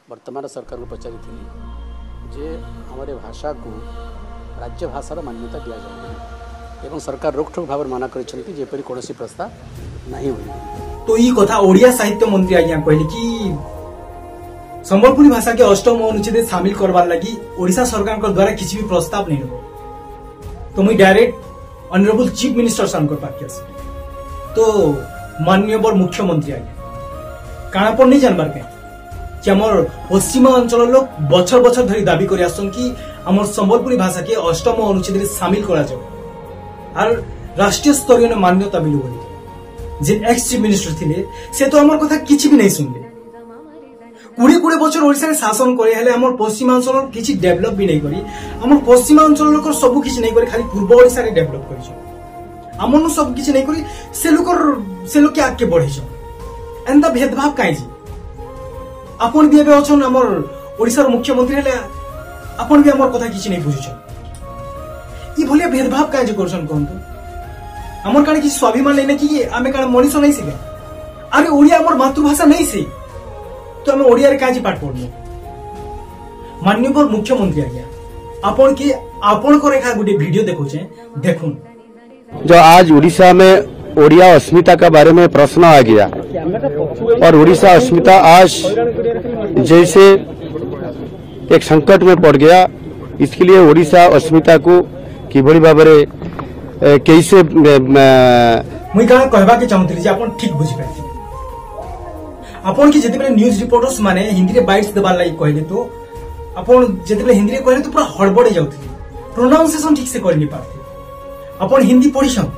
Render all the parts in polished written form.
वर्तमान सरकार को पचारि जे हमारे भाषा को राज्य भाषार मान्यता दि जाए सरकार रोकठोक भाव मना करपरी कौन प्रस्ताव नहीं हुई। तो ये कथा ओडिया साहित्य मंत्री आज्ञा कहले कि संबलपुरी भाषा के 8म अनुच्छेद शामिल करवार लगी ओडिशा सरकार द्वारा किसी भी प्रस्ताव नहीं हो। तो मुझे डायरेक्ट ऑनरेबल चीफ मिनिस्टर सान पाखे तो माननीय मुख्यमंत्री आज्ञा काना पर नहीं जानबार कहीं कि आमर पश्चिमा अंचल लोग बछर बछर धरी दाबी कर कि आमर संबलपुरी भाषा के 8म अनुच्छेद सामिल करा जाओ और राष्ट्रीय स्तरीय मान्यता मिलू बोली जे एक्स चीफ मिनिस्टर थिले से तो आमर कथा किछि भी नहीं सुनले। 20 बछर ओडिसा शासन करे हेले आमर पश्चिमांचल किछि डेवलप भी नहीं करी आमर पश्चिमांचल लोकर सब किछि नहीं करी खाली पूर्व ओडिसा रे डेवलप करिछ आमर नु सब किछि नहीं करी से लोग के आगे बढ़िछ एंदा भेदभाव काई जी आपण भी एबे अछन आमर ओडिसा रो मुख्यमंत्री हेले आपण भी आमर कथा किछि नहीं बुझिछ ई भलिया भेदभाव काई जे करछन कोंतो आमर काने कि स्वाभिमान लेने कि आमे काने मनीष नहीं सिखे अरे ओडिया आमर मातृभाषा नहीं से तो आमे ओडिया रे काजी पाठ पढनो। माननीय मुख्यमंत्री आज्ञा आपण के आपण को रेखा गुटे वीडियो देखोछे देखुन जो आज उड़ीसा में ओडिया अस्मिता का बारे में प्रश्न आ गया और उड़ीसा अस्मिता आज जैसे एक संकट में पड़ गया इसके लिए उड़ीसा अस्मिता को किभली भाव कैसे मुई का कहबा के चाहूतली जे आपण ठीक बुझि पाथि आपण की जेते न्यूज रिपोर्टर्स माने हिंदी रे बाइट्स देबार लागि कहले तो आपण जेते हिंदी रे कहले तो पूरा हड़बड़े जाउथि प्रोनाउंसिएशन ठीक से करनी पारथि आपण हिंदी पढिछन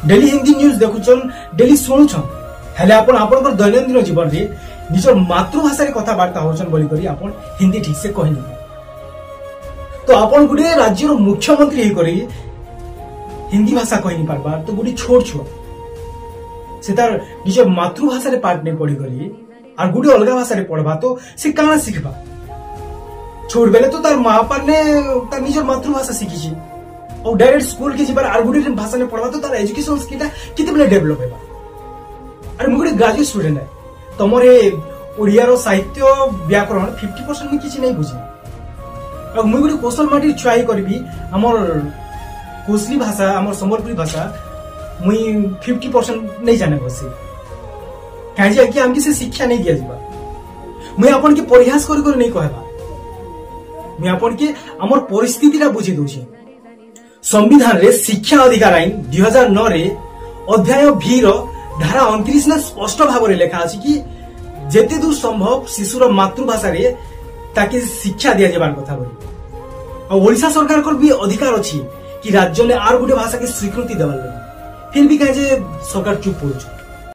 डेली हिंदी न्यूज देखुछन डेली सुनुछन हेले आपण आपनकर दैनंदिन जीवन रे निजर मातृभाषा रे कथा वार्ता होछन बोली करी आपण हिंदी ठीक से कहनी तो आपण गुडे राज्य रो मुख्यमंत्री हे करी हिंदी भाषा कहनी पारबार तो गुडी छोट छुआ से तार निजर मातृभाषा रे पाठ नहीं पढ़ी करी और गुडी अलगा भाषा रे पढ़बा तो से काना सिखबा छोट बेले तो तार मां पर ने तार निजर मातृभाषा सिखिछि और डायरेक्ट स्कूल के जीवन और गुडी भाषा में पढ़वा तो तार एजुकेशन स्किल किते बेले डेवलप हेबा। अरे मुगुडी ग्रेजुएट स्टूडेंट है तमरे ओडिया रो साहित्य व्याकरण 50% में किछि नहीं बुझे और मुगुडी कौशल माटी छुआई करबी हमर कोसली भाषा हमर संबलपुरी भाषा मुई 50% नहीं जाने बसे काजे कि हमके से शिक्षा नहीं दिया जीवा मुई अपन के प्रयास कर नहीं कहबा मुई अपन के हमर परिस्थिति रा बुझी दोछि। संविधान रे शिक्षा अधिकार आईन 2009 रे अध्याय भी रो धारा 29 ने स्पष्ट भाव रे लिखा अछि कि जेते दूर संभव शिशुर मातृभाषा रे ताकि शिक्षा दिया जेबार कथा बोली और ओडिशा सरकार को भी अधिकार अछि कि राज्य ने आर गुटे भाषा के स्वीकृति देबार लगी फिर भी कहे सरकार चुप पड़छ।